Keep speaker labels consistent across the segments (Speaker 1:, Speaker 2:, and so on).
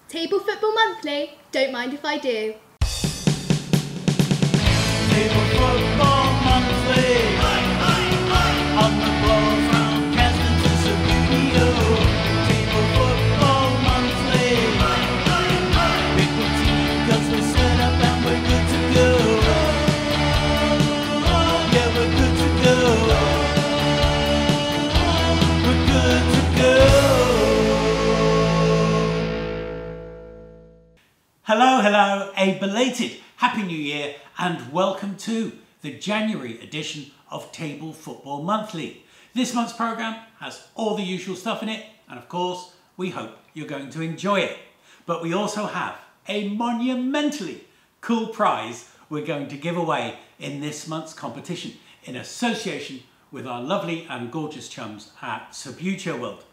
Speaker 1: Table Football Monthly, don't mind if I do.
Speaker 2: Table Football Monthly. On the ball from Caston to Subbuteo. Table Football Monthly. Pick the team 'cause we're set up and we're good to go. Yeah, we're good to go. We're good to go. Hello, a belated Happy New Year and welcome to the January edition of Table Football Monthly. This month's programme has all the usual stuff in it and of course we hope you're going to enjoy it. But we also have a monumentally cool prize we're going to give away in this month's competition in association with our lovely and gorgeous chums at Subbuteo World.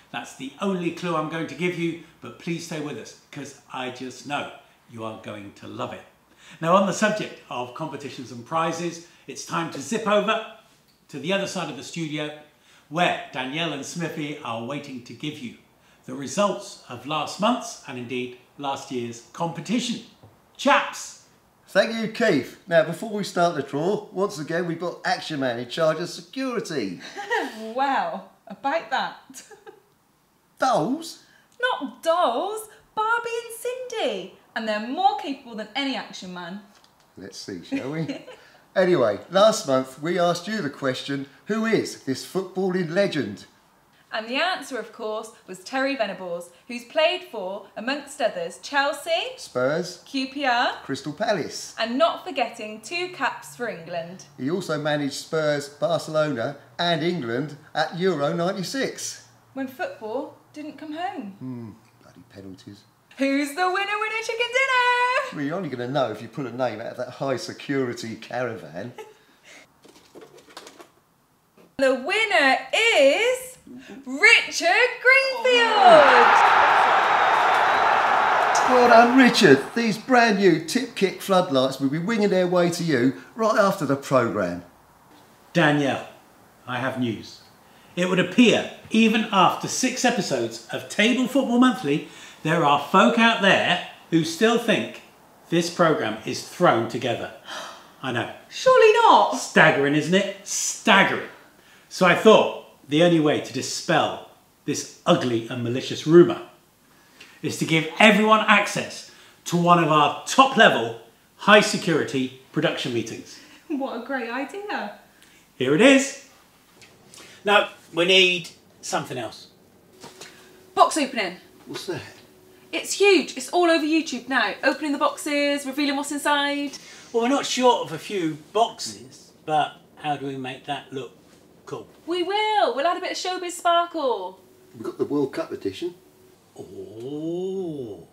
Speaker 2: That's the only clue I'm going to give you, but please stay with us because I just know you are going to love it. Now, on the subject of competitions and prizes, it's time to zip over to the other side of the studio where Danielle and Smithy are waiting to give you the results of last month's and indeed last year's competition. Chaps!
Speaker 3: Thank you, Keith. Now, before we start the draw, once again we've got Action Man in charge of security.
Speaker 4: Wow, about that.
Speaker 3: Dolls?
Speaker 4: Not dolls, Barbie and Cindy. And they're more capable than any Action Man.
Speaker 3: Let's see, shall we? Anyway, last month we asked you the question, who is this footballing legend?
Speaker 4: And the answer, of course, was Terry Venables, who's played for, amongst others, Chelsea,
Speaker 3: Spurs,
Speaker 4: QPR,
Speaker 3: Crystal Palace.
Speaker 4: and not forgetting 2 caps for England.
Speaker 3: He also managed Spurs, Barcelona and England at Euro 96.
Speaker 4: When football didn't come home.
Speaker 3: Bloody penalties.
Speaker 4: Who's the winner chicken dinner?
Speaker 3: Well, you're only going to know if you pull a name out of that high security caravan.
Speaker 4: The winner is Richard Greenfield.
Speaker 3: Well done, Richard. These brand new TippKick floodlights will be winging their way to you right after the programme.
Speaker 2: Danielle, I have news. It would appear, even after 6 episodes of Table Football Monthly, there are folk out there who still think this programme is thrown together. I know.
Speaker 4: Surely not.
Speaker 2: Staggering, isn't it? Staggering. So I thought the only way to dispel this ugly and malicious rumour is to give everyone access to one of our top level, high security production meetings.
Speaker 4: What a great idea.
Speaker 2: Here it is. Now, we need something else.
Speaker 4: Box opening.
Speaker 3: What's that?
Speaker 4: It's huge. It's all over YouTube now. Opening the boxes, revealing what's inside.
Speaker 2: Well, we're not short of a few boxes, but how do we make that look cool?
Speaker 4: We will. We'll add a bit of showbiz sparkle.
Speaker 3: We've got the World Cup edition.
Speaker 2: Oh.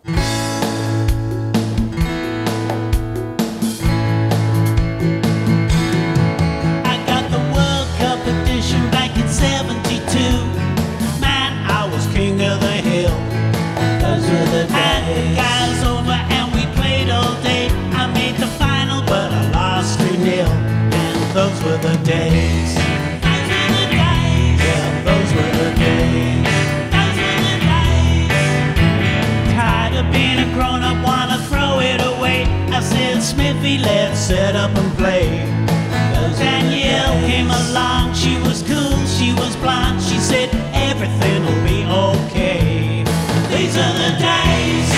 Speaker 2: I got the World Cup edition back in '72. Man, I was king of the hill. Those were the days. Had the guys over and we played all day. I made the final, but I lost 3-0. And those were the days. Those were the days. Yeah, those were the days. Those were the days. Tired of being a grown-up, wanna throw it away. I said, Smithy, let's set up and play. Danielle came along, she was cool, she was blonde. She said, everything will be okay. These are the days.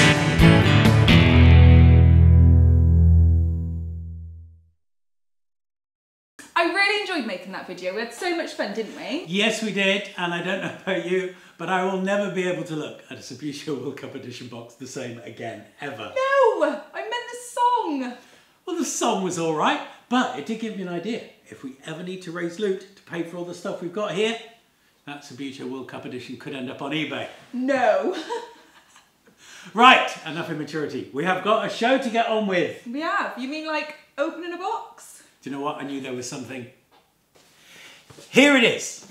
Speaker 4: I really enjoyed making that video. We had so much fun, didn't we?
Speaker 2: Yes, we did, and I don't know about you, but I will never be able to look at a Subbuteo World Cup edition box the same again, ever.
Speaker 4: No, I meant the song.
Speaker 2: Well, the song was all right, but it did give me an idea. If we ever need to raise loot to pay for all the stuff we've got here, that Subbuteo World Cup edition could end up on eBay.
Speaker 4: No.
Speaker 2: Right, enough immaturity. We have got a show to get on with.
Speaker 4: We have. You mean like opening a box?
Speaker 2: Do you know what? I knew there was something. Here it is.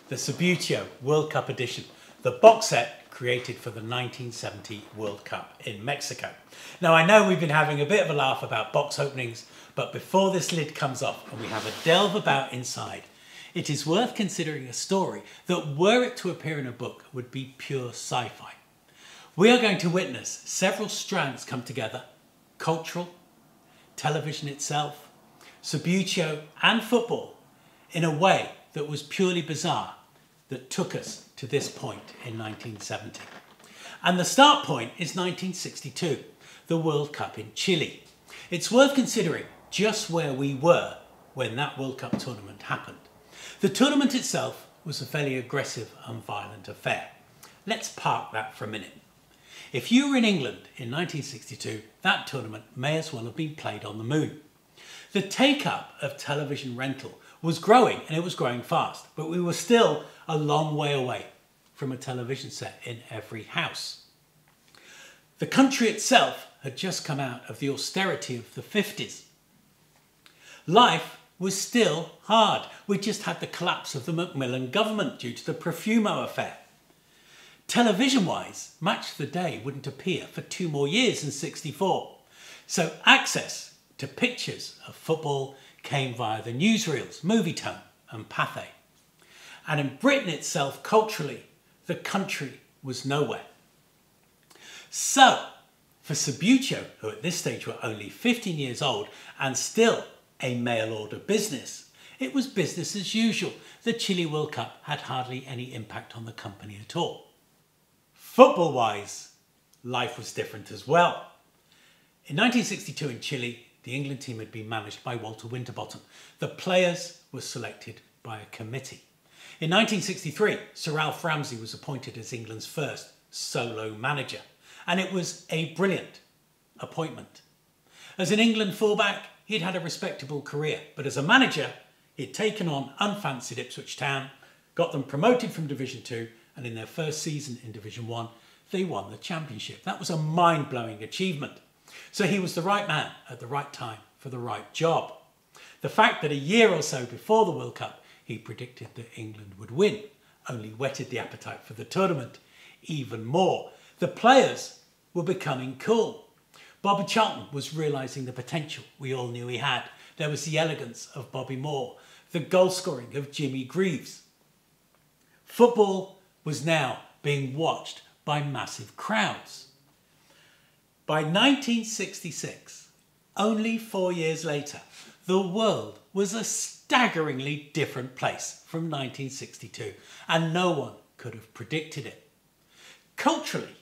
Speaker 2: The Subbuteo World Cup edition. The box set created for the 1970 World Cup in Mexico. Now, I know we've been having a bit of a laugh about box openings, but before this lid comes off and we have a delve about inside, it is worth considering a story that, were it to appear in a book, would be pure sci-fi. We are going to witness several strands come together: cultural, television itself, Subbuteo and football, in a way that was purely bizarre, that took us to this point in 1970. And the start point is 1962, the World Cup in Chile. It's worth considering just where we were when that World Cup tournament happened. The tournament itself was a fairly aggressive and violent affair. Let's park that for a minute. If you were in England in 1962, that tournament may as well have been played on the moon. The take-up of television rental was growing, and it was growing fast, but we were still a long way away from a television set in every house. The country itself had just come out of the austerity of the 50s. Life was still hard. We just had the collapse of the Macmillan government due to the Profumo affair. Television-wise, Match of the Day wouldn't appear for 2 more years in '64. So access to pictures of football came via the newsreels, Movietone and Pathé. And in Britain itself, culturally, the country was nowhere. So, for Subbuteo, who at this stage were only 15 years old and still a mail order business, it was business as usual. The Chile World Cup had hardly any impact on the company at all. Football-wise, life was different as well. In 1962 in Chile, the England team had been managed by Walter Winterbottom. The players were selected by a committee. In 1963, Sir Alf Ramsey was appointed as England's first solo manager, and it was a brilliant appointment. As an England fullback, he'd had a respectable career, but as a manager, he'd taken on unfancied Ipswich Town, got them promoted from Division 2, and in their first season in Division 1, they won the championship. That was a mind-blowing achievement. So he was the right man at the right time for the right job. The fact that a year or so before the World Cup he predicted that England would win only whetted the appetite for the tournament even more. The players were becoming cool. Bobby Charlton was realising the potential we all knew he had. There was the elegance of Bobby Moore, the goal scoring of Jimmy Greaves. Football was now being watched by massive crowds. By 1966, only 4 years later, the world was a staggeringly different place from 1962, and no one could have predicted it. Culturally,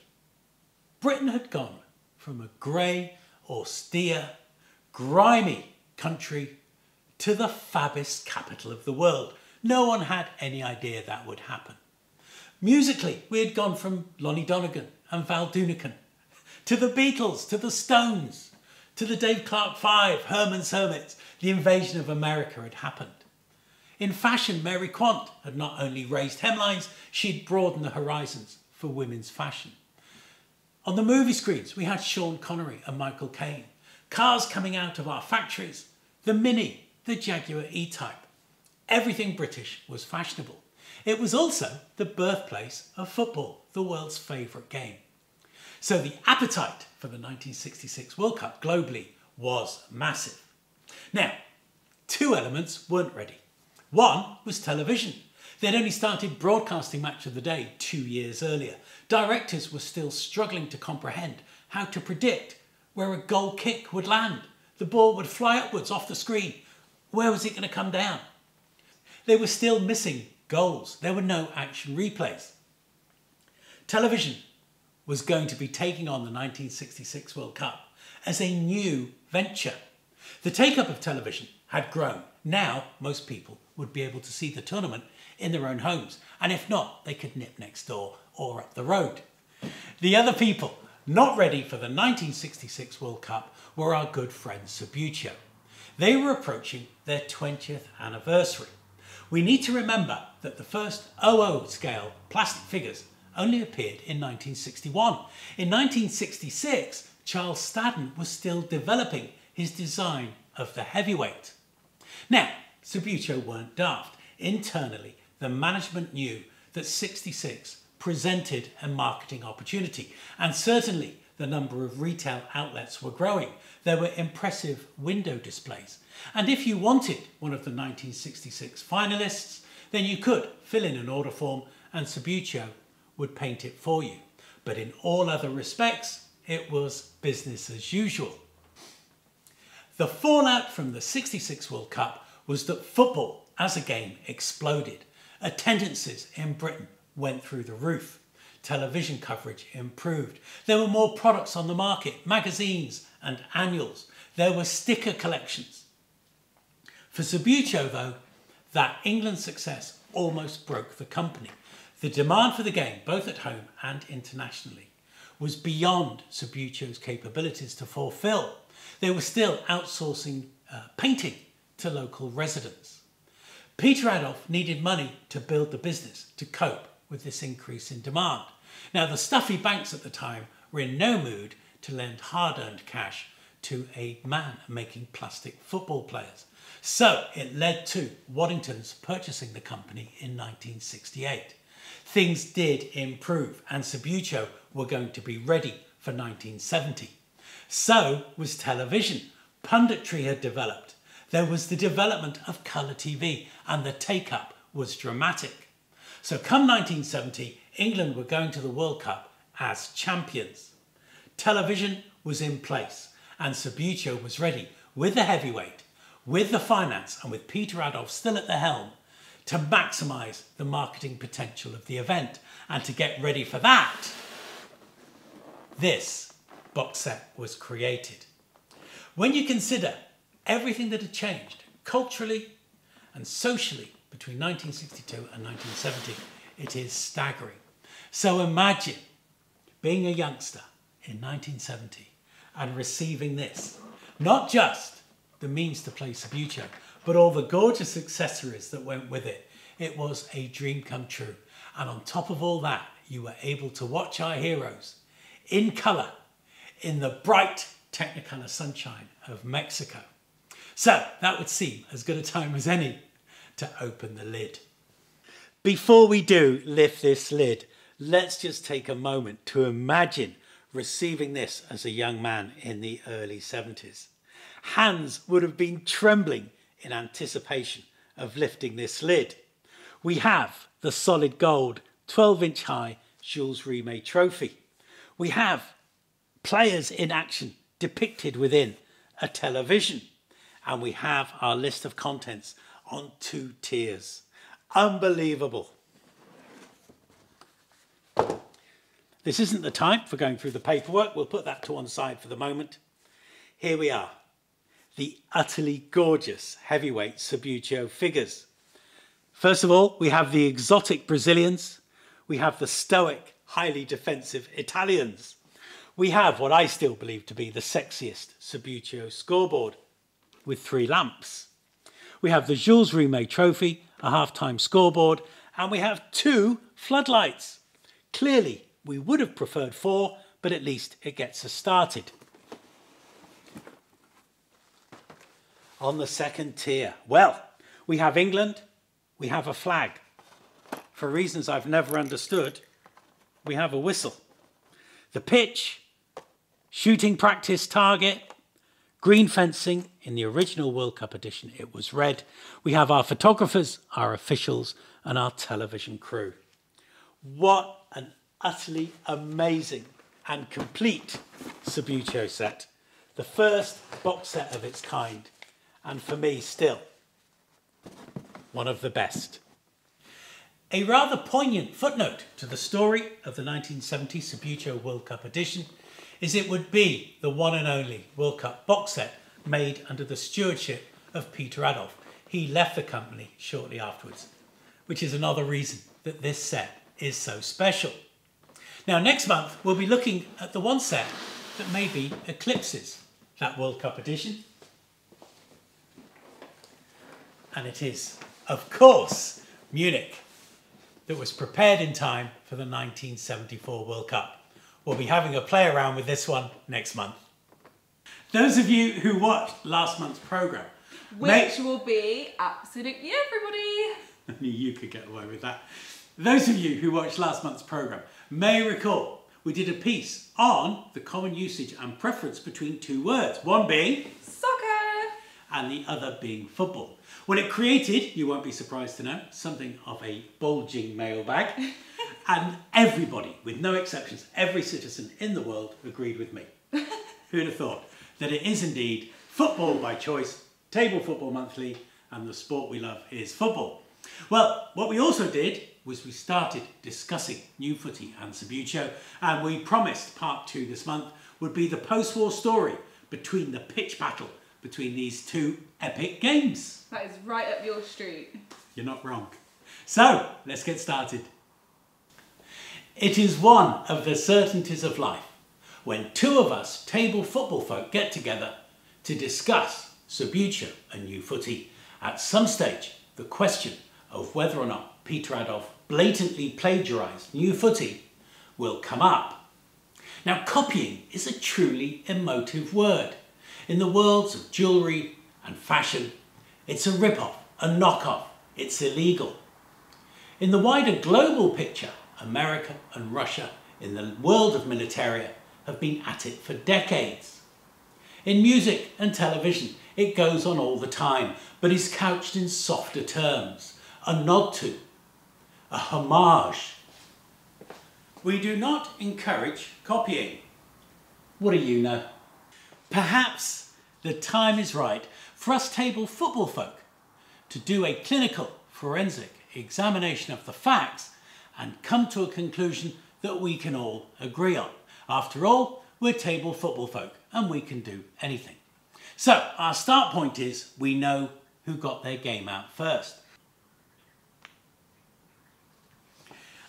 Speaker 2: Britain had gone from a grey, austere, grimy country to the fabbest capital of the world. No one had any idea that would happen. Musically, we had gone from Lonnie Donegan and Val Doonican to the Beatles, to the Stones, to the Dave Clark Five, Herman's Hermits. The invasion of America had happened. In fashion, Mary Quant had not only raised hemlines, she'd broadened the horizons for women's fashion. On the movie screens, we had Sean Connery and Michael Caine. Cars coming out of our factories, the Mini, the Jaguar E-Type. Everything British was fashionable. It was also the birthplace of football, the world's favourite game. So the appetite for the 1966 World Cup globally was massive. Now, 2 elements weren't ready. One was television. They'd only started broadcasting Match of the Day 2 years earlier. Directors were still struggling to comprehend how to predict where a goal kick would land. The ball would fly upwards off the screen. Where was it going to come down? They were still missing goals. There were no action replays. Television was going to be taking on the 1966 World Cup as a new venture. The take-up of television had grown. Now, most people would be able to see the tournament in their own homes, and if not, they could nip next door or up the road. The other people not ready for the 1966 World Cup were our good friends Subbuteo. They were approaching their 20th anniversary. We need to remember that the first 00 scale plastic figures only appeared in 1961. In 1966, Charles Staddon was still developing his design of the heavyweight. Now, Subbuteo weren't daft. Internally, the management knew that 66 presented a marketing opportunity, and certainly the number of retail outlets were growing. There were impressive window displays, and if you wanted one of the 1966 finalists, then you could fill in an order form and Subbuteo would paint it for you. but in all other respects, it was business as usual. The fallout from the '66 World Cup was that football as a game exploded. Attendances in Britain went through the roof. Television coverage improved. There were more products on the market, magazines and annuals. There were sticker collections. For Subbuteo, though, that England success almost broke the company. The demand for the game, both at home and internationally, was beyond Subbuteo's capabilities to fulfill. They were still outsourcing painting to local residents. Peter Adolph needed money to build the business to cope with this increase in demand. Now, the stuffy banks at the time were in no mood to lend hard-earned cash to a man making plastic football players. So it led to Waddington's purchasing the company in 1968. Things did improve and Subbuteo were going to be ready for 1970. So was television. Punditry had developed. There was the development of colour TV and the take-up was dramatic. So come 1970, England were going to the World Cup as champions. Television was in place and Subbuteo was ready with the heavyweight, with the finance and with Peter Adolph still at the helm to maximise the marketing potential of the event. And to get ready for that, this box set was created. When you consider everything that had changed culturally and socially between 1962 and 1970, it is staggering. So imagine being a youngster in 1970 and receiving this, not just the means to play Subbuteo, but all the gorgeous accessories that went with it. It was a dream come true. And on top of all that, you were able to watch our heroes in colour, in the bright Technicolor sunshine of Mexico. So that would seem as good a time as any to open the lid. Before we do lift this lid, let's just take a moment to imagine receiving this as a young man in the early 70s. Hands would have been trembling in anticipation of lifting this lid. We have the solid gold 12-inch high Jules Rimet trophy. We have players in action depicted within a television. And we have our list of contents on 2 tiers. Unbelievable. This isn't the time for going through the paperwork. We'll put that to one side for the moment. Here we are. The utterly gorgeous heavyweight Subbuteo figures. First of all, we have the exotic Brazilians. We have the stoic, highly defensive Italians. We have what I still believe to be the sexiest Subbuteo scoreboard with 3 lamps. We have the Jules Rimet trophy, a half-time scoreboard, and we have 2 floodlights. Clearly, we would have preferred 4, but at least it gets us started. On the second tier, well, we have England, we have a flag. For reasons I've never understood, we have a whistle. The pitch, shooting practice target, green fencing. In the original World Cup edition, it was red. We have our photographers, our officials, and our television crew. What an utterly amazing and complete Subbuteo set. The first box set of its kind, and for me still, one of the best. A rather poignant footnote to the story of the 1970 Subbuteo World Cup edition is it would be the one and only World Cup box set made under the stewardship of Peter Adolph. He left the company shortly afterwards, which is another reason that this set is so special. Now, next month, we'll be looking at the one set that maybe eclipses that World Cup edition. And it is, of course, Munich, that was prepared in time for the 1974 World Cup. We'll be having a play around with this one next month. Those of you who watched last month's programme,
Speaker 4: which will be absolutely everybody.
Speaker 2: I knew you could get away with that. Those of you who watched last month's programme may recall we did a piece on the common usage and preference between 2 words, one being
Speaker 4: soccer
Speaker 2: and the other being football. Well, it created, you won't be surprised to know, something of a bulging mailbag. And everybody, with no exceptions, every citizen in the world agreed with me. Who'd have thought that it is indeed football by choice, Table Football Monthly, and the sport we love is football. Well, what we also did was we started discussing Newfooty and Subbuteo, and we promised part 2 this month would be the post-war story between the pitch battle between these two epic games.
Speaker 4: That is right up your street.
Speaker 2: You're not wrong. So, let's get started. It is one of the certainties of life when two of us table football folk get together to discuss Subbuteo and Newfooty. At some stage, the question of whether or not Peter Adolph blatantly plagiarised Newfooty will come up. Now, copying is a truly emotive word. In the worlds of jewellery and fashion, it's a rip-off, a knock-off, it's illegal. In the wider global picture, America and Russia in the world of militaria have been at it for decades. In music and television, it goes on all the time, but is couched in softer terms, a nod to, a homage. We do not encourage copying. What do you know? Perhaps the time is right for us table football folk to do a clinical forensic examination of the facts and come to a conclusion that we can all agree on. After all, we're table football folk and we can do anything. So our start point is we know who got their game out first.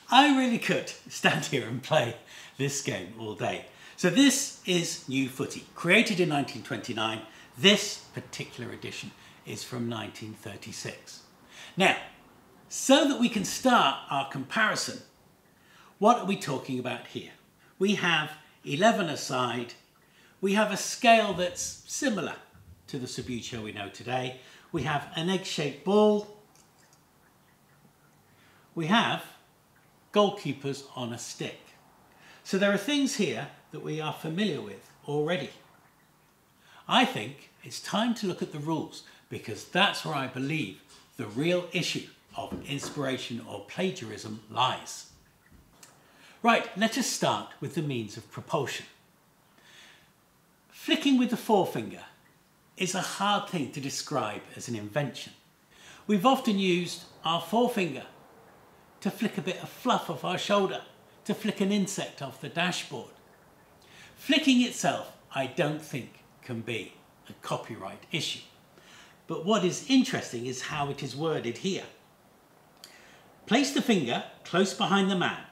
Speaker 2: I really could stand here and play this game all day. So this is Newfooty, created in 1929. This particular edition is from 1936. Now, so that we can start our comparison, what are we talking about here? We have 11 aside. We have a scale that's similar to the Subbuteo we know today. We have an egg-shaped ball. We have goalkeepers on a stick. So there are things here that we are familiar with already. I think it's time to look at the rules because that's where I believe the real issue of inspiration or plagiarism lies. Right, let us start with the means of propulsion. Flicking with the forefinger is a hard thing to describe as an invention. We've often used our forefinger to flick a bit of fluff off our shoulder, to flick an insect off the dashboard. Flicking itself, I don't think, can be a copyright issue. But what is interesting is how it is worded here. Place the finger close behind the man,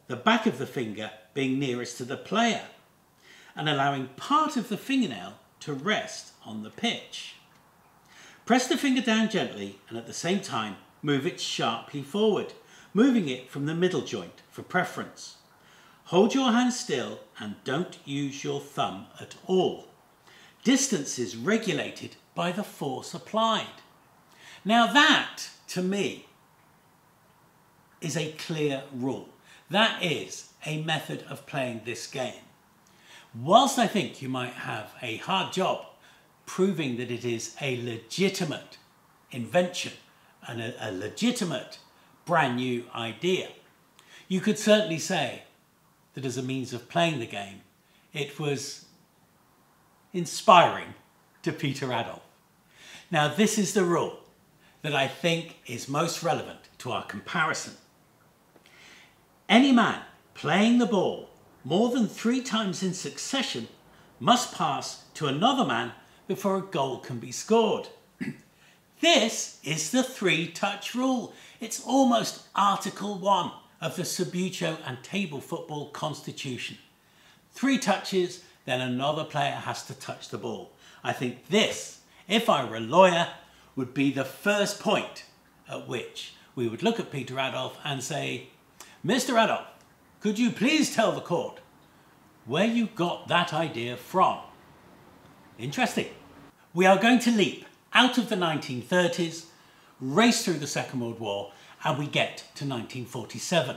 Speaker 2: the back of the finger being nearest to the player, and allowing part of the fingernail to rest on the pitch. Press the finger down gently and at the same time move it sharply forward, moving it from the middle joint for preference. Hold your hand still and don't use your thumb at all. Distance is regulated by the force applied. Now that, to me, is a clear rule. That is a method of playing this game. Whilst I think you might have a hard job proving that it is a legitimate invention and a legitimate brand new idea, you could certainly say that as a means of playing the game, it was inspiring to Peter Adolph. Now this is the rule that I think is most relevant to our comparison. Any man playing the ball more than 3 times in succession must pass to another man before a goal can be scored. This is the 3-touch rule. It's almost Article 1 of the Subbuteo and Table Football Constitution. 3 touches, then another player has to touch the ball. I think this, if I were a lawyer, would be the first point at which we would look at Peter Adolph and say, Mr. Adolph, could you please tell the court where you got that idea from? Interesting. We are going to leap out of the 1930s, race through the Second World War, and we get to 1947.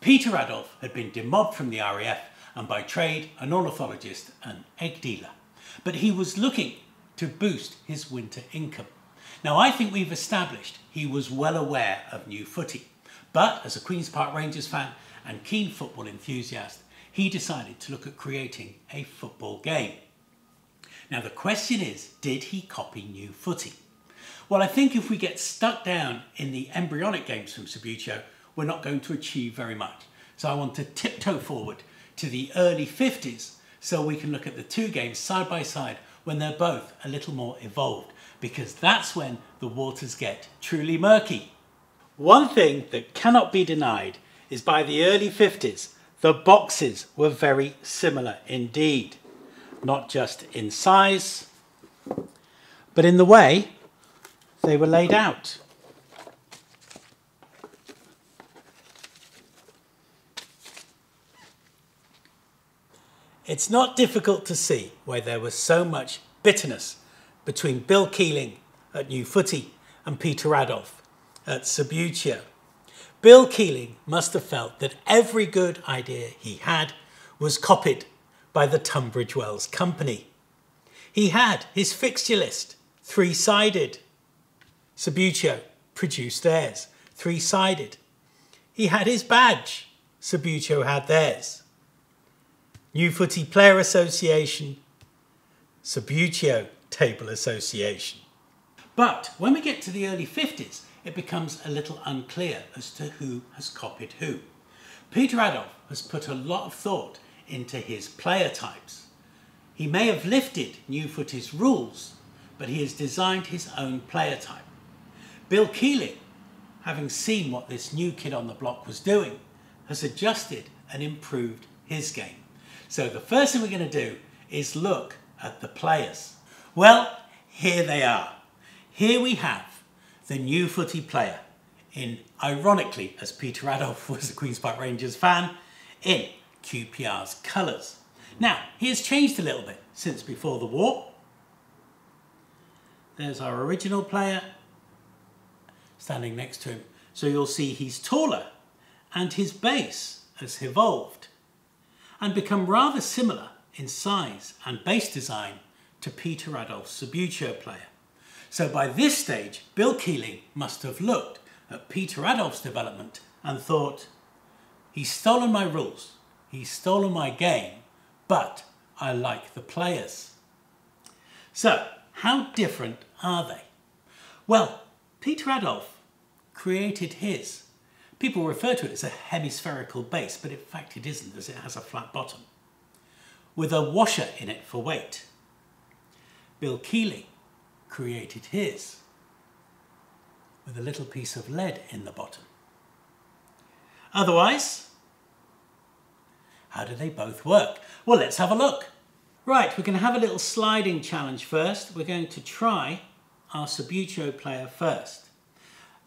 Speaker 2: Peter Adolph had been demobbed from the RAF and by trade an ornithologist and egg dealer. But he was looking to boost his winter income. Now I think we've established he was well aware of Newfooty, But as a Queen's Park Rangers fan and keen football enthusiast, he decided to look at creating a football game. Now the question is, did he copy Newfooty? Well, I think if we get stuck down in the embryonic games from Subbuteo, we're not going to achieve very much. So I want to tiptoe forward to the early 50s so we can look at the two games side by side when they're both a little more evolved, because that's when the waters get truly murky. One thing that cannot be denied is by the early 50s, the boxes were very similar indeed. Not just in size, but in the way they were laid out. It's not difficult to see why there was so much bitterness between Bill Keeling at Newfooty and Peter Adolph at Subbuteo. Bill Keeling must have felt that every good idea he had was copied by the Tunbridge Wells Company. He had his fixture list, three-sided. Subbuteo produced theirs, three-sided. He had his badge. Subbuteo had theirs. Newfooty Player Association, Subbuteo Table Association. But when we get to the early 50s, it becomes a little unclear as to who has copied who. Peter Adolph has put a lot of thought into his player types. He may have lifted Newfooty's rules, but he has designed his own player type. Bill Keeling, having seen what this new kid on the block was doing, has adjusted and improved his game. So the first thing we're going to do is look at the players. Well, here they are. Here we have the Newfooty player in, ironically, as Peter Adolph was a Queen's Park Rangers fan, in QPR's colours. Now, he has changed a little bit since before the war. There's our original player standing next to him. So you'll see he's taller and his base has evolved and become rather similar in size and base design to Peter Adolph's Subbuteo player. So by this stage, Bill Keeling must have looked at Peter Adolph's development and thought, he's stolen my rules, he's stolen my game, but I like the players. So how different are they? Well, Peter Adolph created his. People refer to it as a hemispherical base, but in fact it isn't, as it has a flat bottom, with a washer in it for weight. Bill Keeling created his with a little piece of lead in the bottom. Otherwise, how do they both work? Well, let's have a look. Right, we're going to have a little sliding challenge first. We're going to try our Subbuteo player first.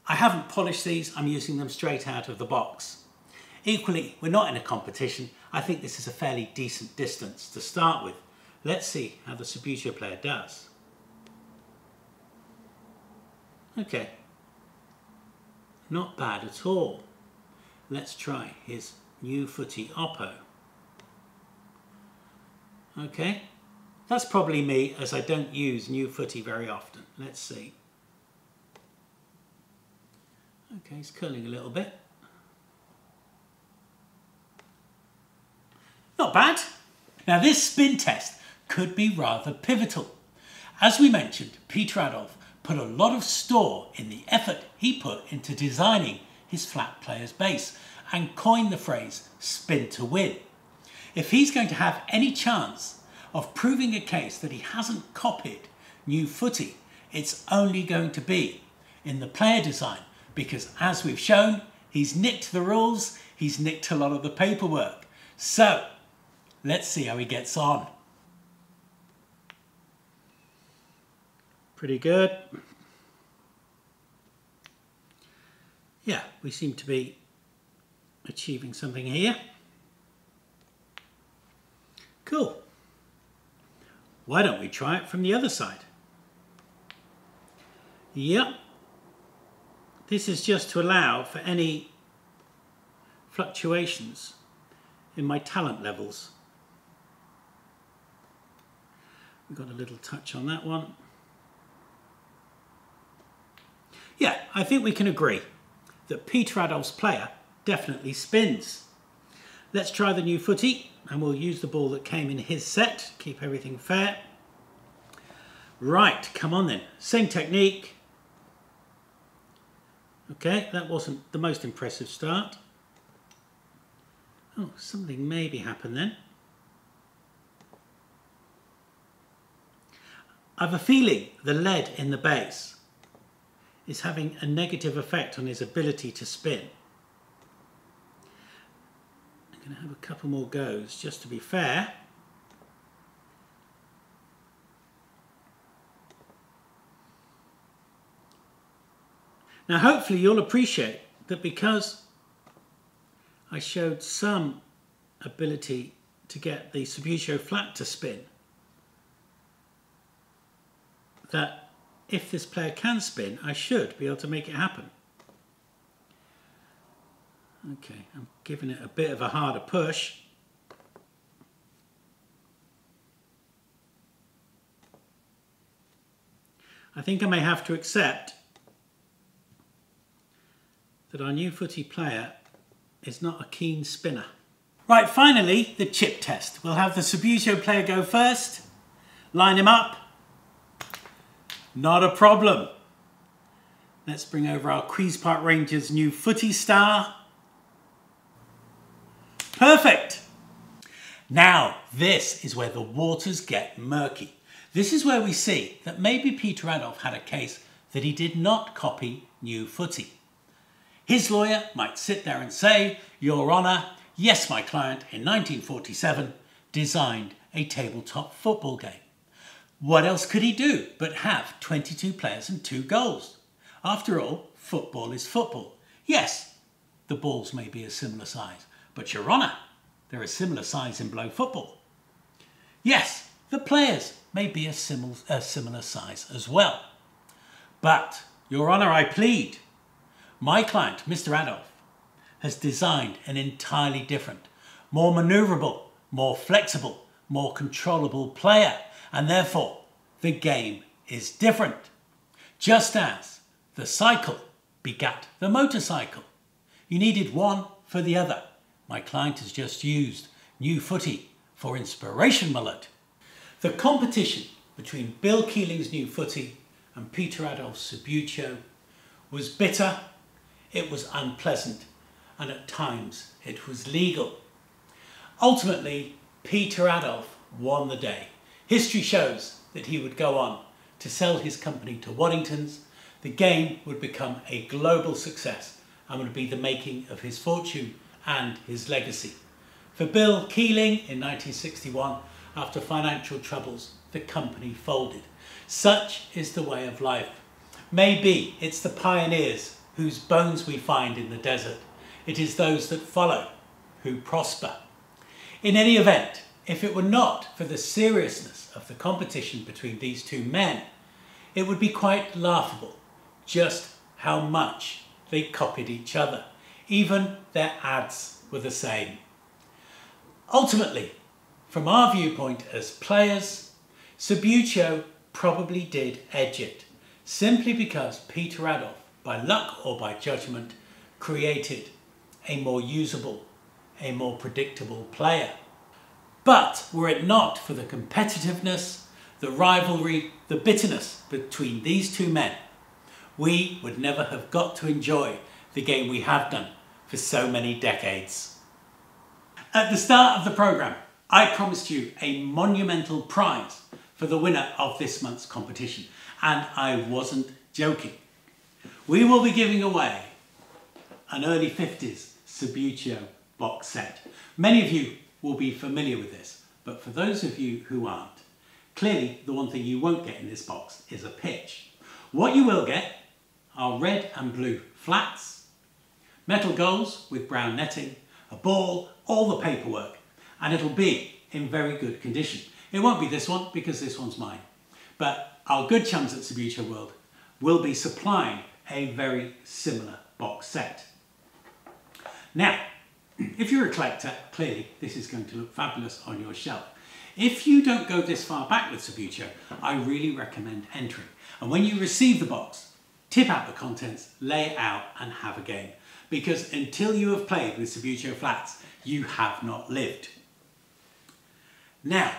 Speaker 2: I haven't polished these, I'm using them straight out of the box. Equally, we're not in a competition. I think this is a fairly decent distance to start with. Let's see how the Subbuteo player does. Okay, not bad at all. Let's try his Newfooty Oppo. Okay, that's probably me, as I don't use Newfooty very often. Let's see. Okay, he's curling a little bit. Not bad. Now this spin test could be rather pivotal. As we mentioned, Peter Adolph put a lot of store in the effort he put into designing his flat player's base and coined the phrase spin to win. If he's going to have any chance of proving a case that he hasn't copied Newfooty, it's only going to be in the player design, because as we've shown, he's nicked the rules, he's nicked a lot of the paperwork. So let's see how he gets on. Pretty good. Yeah, we seem to be achieving something here. Cool. Why don't we try it from the other side? Yep. This is just to allow for any fluctuations in my talent levels. We've got a little touch on that one. Yeah, I think we can agree that Peter Adolph's player definitely spins. Let's try the Newfooty, and we'll use the ball that came in his set, keep everything fair. Right, come on then, same technique. Okay, that wasn't the most impressive start. Oh, something maybe happened then. I've a feeling the lead in the base is having a negative effect on his ability to spin. I'm going to have a couple more goes just to be fair. Now hopefully you'll appreciate that because I showed some ability to get the Subbuteo flat to spin, that if this player can spin, I should be able to make it happen. Okay, I'm giving it a bit of a harder push. I think I may have to accept that our Newfooty player is not a keen spinner. Right, finally, the chip test. We'll have the Subbuteo player go first, line him up. Not a problem. Let's bring over our Queen's Park Rangers Newfooty star. Perfect. Now, this is where the waters get murky. This is where we see that maybe Peter Adolph had a case that he did not copy Newfooty. His lawyer might sit there and say, Your Honour, yes, my client in 1947 designed a tabletop football game. What else could he do but have 22 players and 2 goals? After all, football is football. Yes, the balls may be a similar size, but Your Honour, they're a similar size in below football. Yes, the players may be a similar size as well. But, Your Honour, I plead, my client, Mr. Adolph, has designed an entirely different, more manoeuvrable, more flexible, more controllable player, and therefore the game is different. Just as the cycle begat the motorcycle. You needed one for the other. My client has just used Newfooty for inspiration, my lord. The competition between Bill Keeling's Newfooty and Peter Adolph's Subbuteo was bitter, it was unpleasant, and at times it was legal. Ultimately, Peter Adolph won the day. History shows that he would go on to sell his company to Waddington's. The game would become a global success and would be the making of his fortune and his legacy. For Bill Keeling in 1961, after financial troubles, the company folded. Such is the way of life. Maybe it's the pioneers whose bones we find in the desert. It is those that follow who prosper. In any event, if it were not for the seriousness of the competition between these two men, it would be quite laughable just how much they copied each other. Even their ads were the same. Ultimately, from our viewpoint as players, Subbuteo probably did edge it, simply because Peter Adolph, by luck or by judgment, created a more usable, a more predictable player. But were it not for the competitiveness, the rivalry, the bitterness between these two men, we would never have got to enjoy the game we have done for so many decades. At the start of the programme, I promised you a monumental prize for the winner of this month's competition, and I wasn't joking. We will be giving away an early 50s Subbuteo box set. Many of you will be familiar with this, but for those of you who aren't, clearly the one thing you won't get in this box is a pitch. What you will get are red and blue flats, metal goals with brown netting, a ball, all the paperwork, and it'll be in very good condition. It won't be this one because this one's mine, but our good chums at Subbuteo World will be supplying a very similar box set. Now, if you're a collector, clearly this is going to look fabulous on your shelf. If you don't go this far back with Subbuteo, I really recommend entering. And when you receive the box, tip out the contents, lay it out and have a game. because until you have played with Subbuteo flats, you have not lived. Now,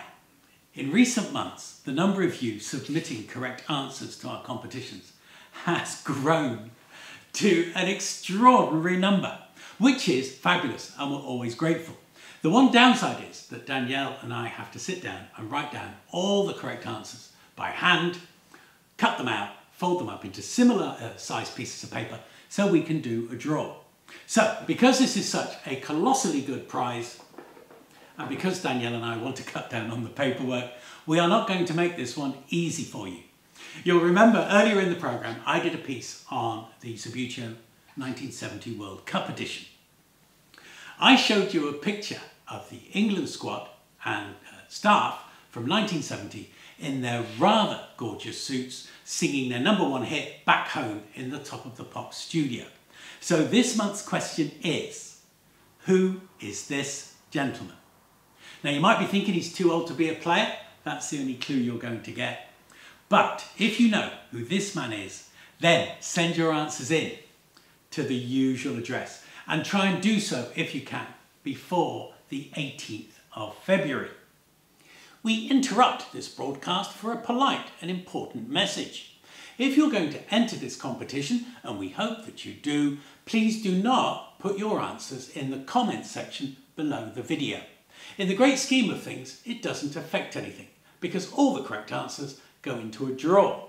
Speaker 2: in recent months, the number of you submitting correct answers to our competitions has grown to an extraordinary number, which is fabulous and we're always grateful. The one downside is that Danielle and I have to sit down and write down all the correct answers by hand, cut them out, fold them up into similar sized pieces of paper so we can do a draw. So, because this is such a colossally good prize, and because Danielle and I want to cut down on the paperwork, we are not going to make this one easy for you. You'll remember earlier in the programme I did a piece on the Subbuteo 1970 World Cup edition. I showed you a picture of the England squad and staff from 1970 in their rather gorgeous suits singing their #1 hit Back Home in the Top of the Pops studio. So this month's question is, who is this gentleman? Now you might be thinking he's too old to be a player. That's the only clue you're going to get. But if you know who this man is, then send your answers in to the usual address and try and do so, if you can, before the 18th of February. We interrupt this broadcast for a polite and important message. If you're going to enter this competition, and we hope that you do, please do not put your answers in the comments section below the video. In the great scheme of things, it doesn't affect anything because all the correct answers go into a draw.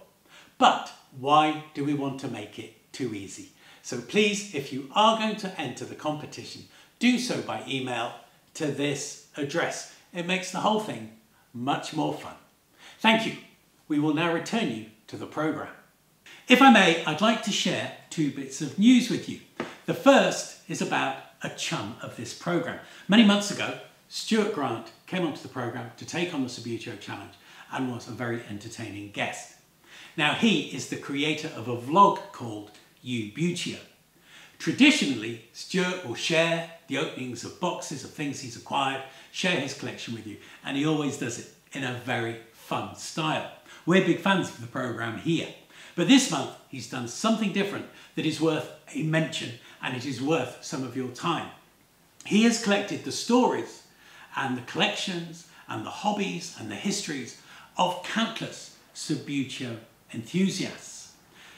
Speaker 2: But why do we want to make it too easy? So please, if you are going to enter the competition, do so by email to this address. It makes the whole thing much more fun. Thank you. We will now return you to the programme. If I may, I'd like to share 2 bits of news with you. The first is about a chum of this programme. Many months ago, Stuart Grant came onto the programme to take on the Subbuteo Challenge and was a very entertaining guest. Now he is the creator of a vlog called Subbuteo. Traditionally, Stuart will share the openings of boxes of things he's acquired, share his collection with you, and he always does it in a very fun style. We're big fans of the programme here, but this month he's done something different that is worth a mention, and it is worth some of your time. He has collected the stories and the collections and the hobbies and the histories of countless Subbuteo enthusiasts.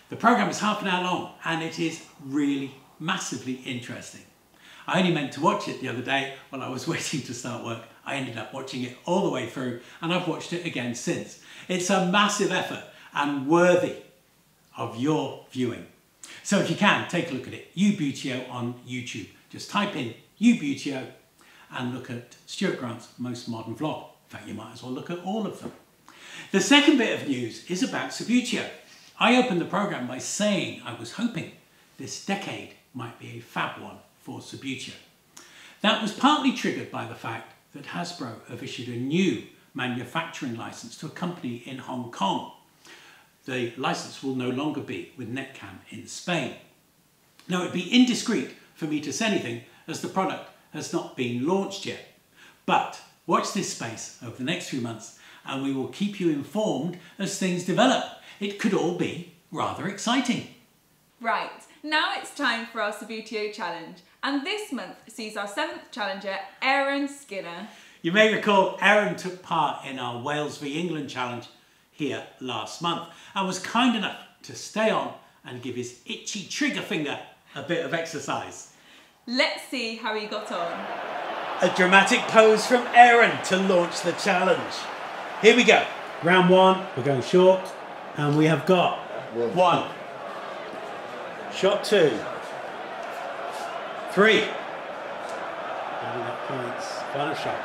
Speaker 2: The programme is half an hour long and it is really massively interesting. I only meant to watch it the other day while I was waiting to start work. I ended up watching it all the way through and I've watched it again since. It's a massive effort and worthy of your viewing. So if you can, take a look at it. Subbuteo on YouTube. Just type in Subbuteo and look at Stuart Grant's most modern vlog. In fact, you might as well look at all of them. The second bit of news is about Subbuteo. I opened the programme by saying I was hoping this decade might be a fab one for Subbuteo. That was partly triggered by the fact that Hasbro have issued a new manufacturing licence to a company in Hong Kong. The licence will no longer be with Netcam in Spain. Now it'd be indiscreet for me to say anything as the product has not been launched yet. But watch this space over the next few months and we will keep you informed as things develop. It could all be rather exciting.
Speaker 4: Right, now it's time for our Subbuteo challenge. And this month sees our 7th challenger, Aaron Skinner.
Speaker 2: You may recall Aaron took part in our Wales v England challenge here last month and was kind enough to stay on and give his itchy trigger finger a bit of exercise.
Speaker 4: Let's see how he got on.
Speaker 2: A dramatic pose from Aaron to launch the challenge. Here we go. Round 1, we're going short, and we have got 1. Shot 2. 3. Points. Final shot.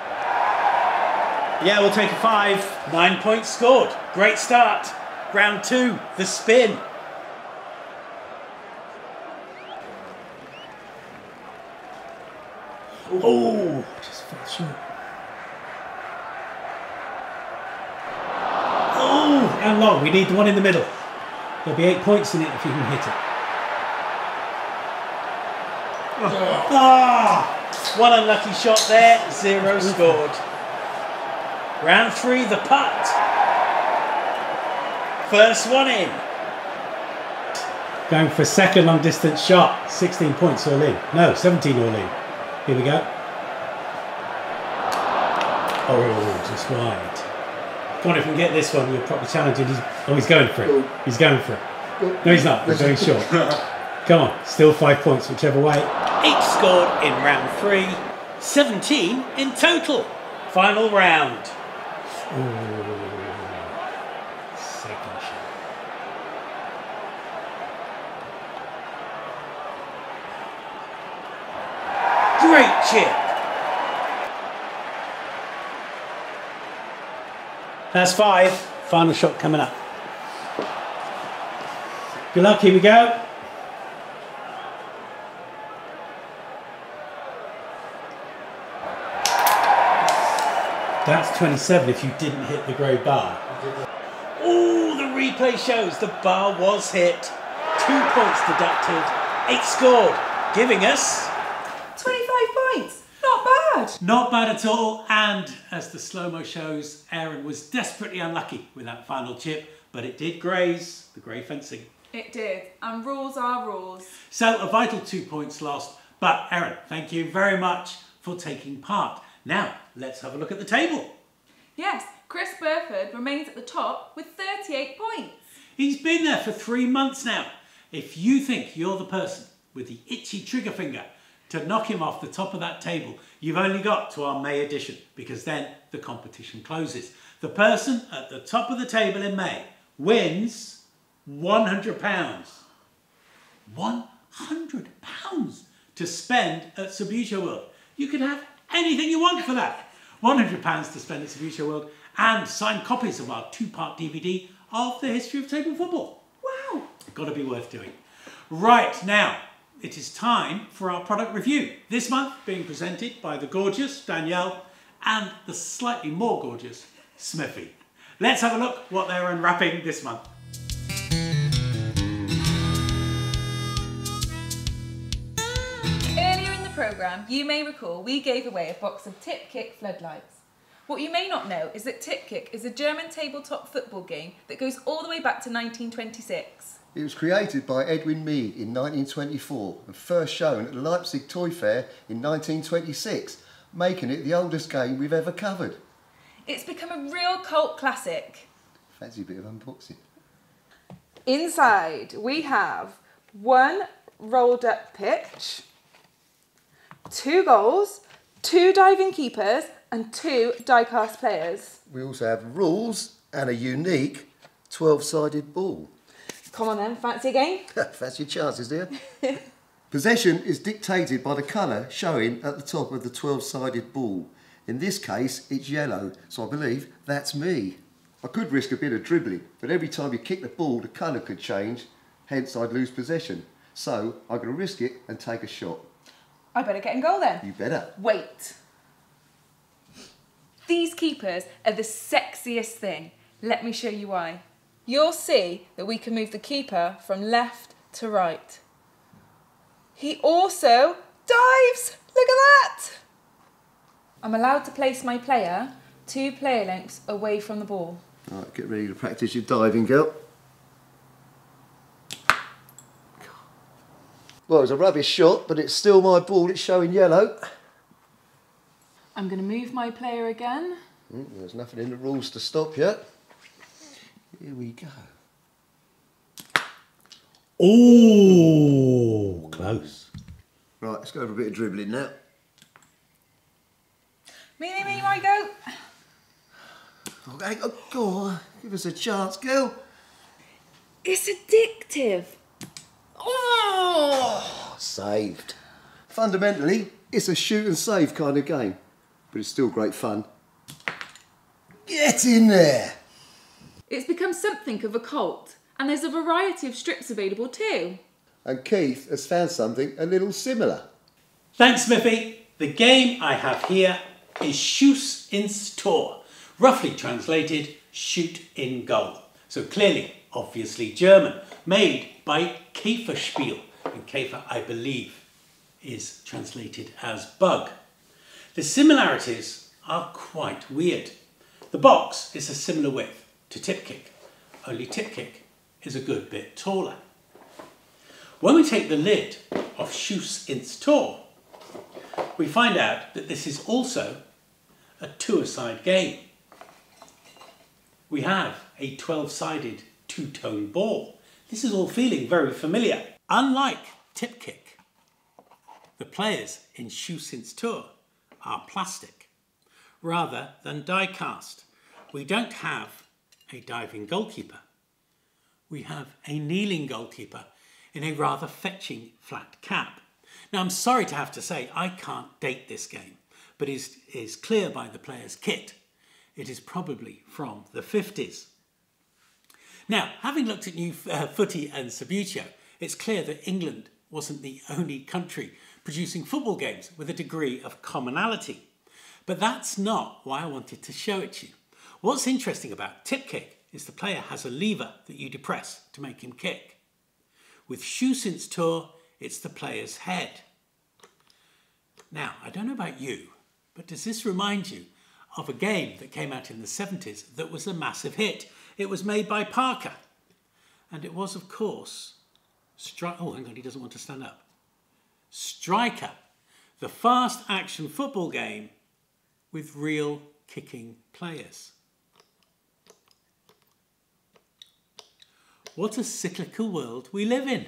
Speaker 2: Yeah, we'll take a 5. 9 points scored. Great start. Round 2, the spin. Oh, just fell short. Oh, and long. We need the one in the middle. There'll be 8 points in it if you can hit it. Ah, one unlucky shot there. 0 scored. Round 3, the putt. First one in. Going for a second long distance shot. 16 points all in. No, 17 all in. Here we go. Oh, just wide. Come on, if we can get this one, we'll probably challenge it. He's going for it. He's going for it. No, he's not. He's going short. Come on, still 5 points, whichever way. 8 scored in round 3. 17 in total. Final round. Ooh. Second shot. Great chip. That's 5. Final shot coming up. Good luck, here we go. That's 27 if you didn't hit the grey bar. Oh, the replay shows the bar was hit. 2 points deducted. 8 scored, giving us
Speaker 4: 25 points. Not bad.
Speaker 2: not bad at all. And as the slow-mo shows, Aaron was desperately unlucky with that final chip, but it did graze the grey fencing.
Speaker 4: It did, and rules are rules.
Speaker 2: So a vital 2 points lost. But Aaron, thank you very much for taking part. Now, let's have a look at the table.
Speaker 4: Yes, Chris Burford remains at the top with 38 points.
Speaker 2: He's been there for 3 months now. If you think you're the person with the itchy trigger finger to knock him off the top of that table, you've only got to our May edition, because then the competition closes. The person at the top of the table in May wins £100. £100 to spend at Subbuteo World. You can have anything you want for that. £100 to spend at Subbuteo World and signed copies of our 2-part DVD of the history of table football.
Speaker 4: Wow.
Speaker 2: Got to be worth doing. Right, now it is time for our product review. This month being presented by the gorgeous Danielle and the slightly more gorgeous Smithy. Let's have a look what they're unwrapping this month.
Speaker 4: Earlier in the programme, you may recall we gave away a box of TippKick floodlights. What you may not know is that TippKick is a German tabletop football game that goes all the way back to 1926.
Speaker 3: It was created by Edwin Mead in 1924 and first shown at the Leipzig Toy Fair in 1926, making it the oldest game we've ever covered.
Speaker 4: It's become a real cult classic.
Speaker 3: Fancy a bit of unboxing.
Speaker 4: Inside we have 1 rolled up pitch, 2 goals, 2 diving keepers and 2 die-cast players.
Speaker 3: We also have rules and a unique 12-sided ball.
Speaker 4: Come on then, fancy a game?
Speaker 3: Fancy your chances, dear. Possession is dictated by the colour showing at the top of the 12-sided ball. In this case, it's yellow, so I believe that's me. I could risk a bit of dribbling, but every time you kick the ball, the colour could change, hence I'd lose possession. So I'm going to risk it and take a shot.
Speaker 4: I better get in goal then.
Speaker 3: You better.
Speaker 4: Wait. These keepers are the sexiest thing. Let me show you why. You'll see that we can move the keeper from left to right. He also dives! Look at that! I'm allowed to place my player 2 player lengths away from the ball.
Speaker 3: All right, get ready to practice your diving, girl. Well, it was a rubbish shot, but it's still my ball. It's showing yellow.
Speaker 4: I'm going to move my player again.
Speaker 3: There's nothing in the rules to stop you. Here we go.
Speaker 2: Oh, close.
Speaker 3: Right, let's go over a bit of dribbling now.
Speaker 4: Me, I go.
Speaker 3: Okay, go on, give us a chance, girl.
Speaker 4: It's addictive. Oh!
Speaker 3: Saved. Fundamentally, it's a shoot and save kind of game, but it's still great fun. Get in there!
Speaker 4: It's become something of a cult, and there's a variety of strips available too.
Speaker 3: And Keith has found something a little similar.
Speaker 2: Thanks, Smithy. The game I have here is Schuss ins Tor, roughly translated shoot in goal. So clearly, obviously German, made by Käferspiel, and Käfer, I believe, is translated as bug. The similarities are quite weird. The box is a similar width to TippKick, only TippKick is a good bit taller. When we take the lid off Subbuteo, we find out that this is also a two-a-side game. We have a 12-sided two-tone ball. This is all feeling very familiar. Unlike TippKick, the players in Subbuteo are plastic rather than die-cast. We don't have a diving goalkeeper. We have a kneeling goalkeeper in a rather fetching flat cap. Now, I'm sorry to have to say I can't date this game, but it is clear by the player's kit. It is probably from the 50s. Now, having looked at Newfooty and Subbuteo, it's clear that England wasn't the only country producing football games with a degree of commonality. But that's not why I wanted to show it to you. What's interesting about TippKick is the player has a lever that you depress to make him kick. With Subbuteo, it's the player's head. Now, I don't know about you, but does this remind you of a game that came out in the 70s that was a massive hit? It was made by Parker. And it was, of course, oh, hang on, he doesn't want to stand up. Striker, the fast action football game with real kicking players. What a cyclical world we live in.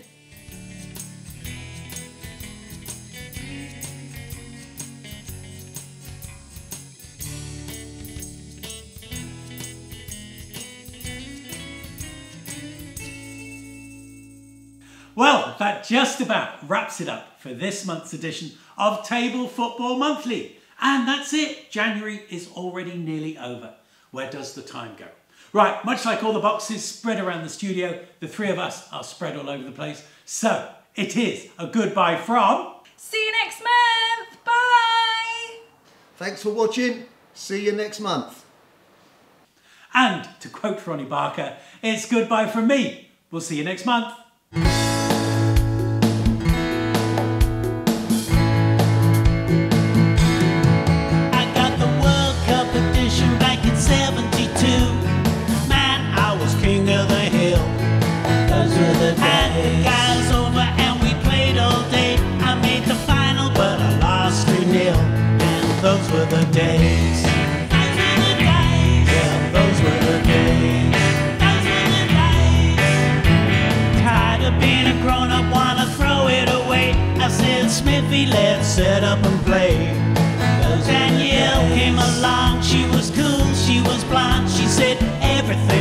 Speaker 2: Well, that just about wraps it up for this month's edition of Table Football Monthly. And that's it. January is already nearly over. Where does the time go? Right, much like all the boxes spread around the studio, the three of us are spread all over the place. So, it is a goodbye from...
Speaker 4: See you next month. Bye.
Speaker 3: Thanks for watching. See you next month.
Speaker 2: And, to quote Ronnie Barker, it's goodbye from me. We'll see you next month. Those were the days. Those were the days. Yeah, those were the days. Those were the days. Tired of being a grown-up, wanna throw it away. I said, Smithy, let's set up and play. Danielle came along, she was cool, she was blonde. She said, everything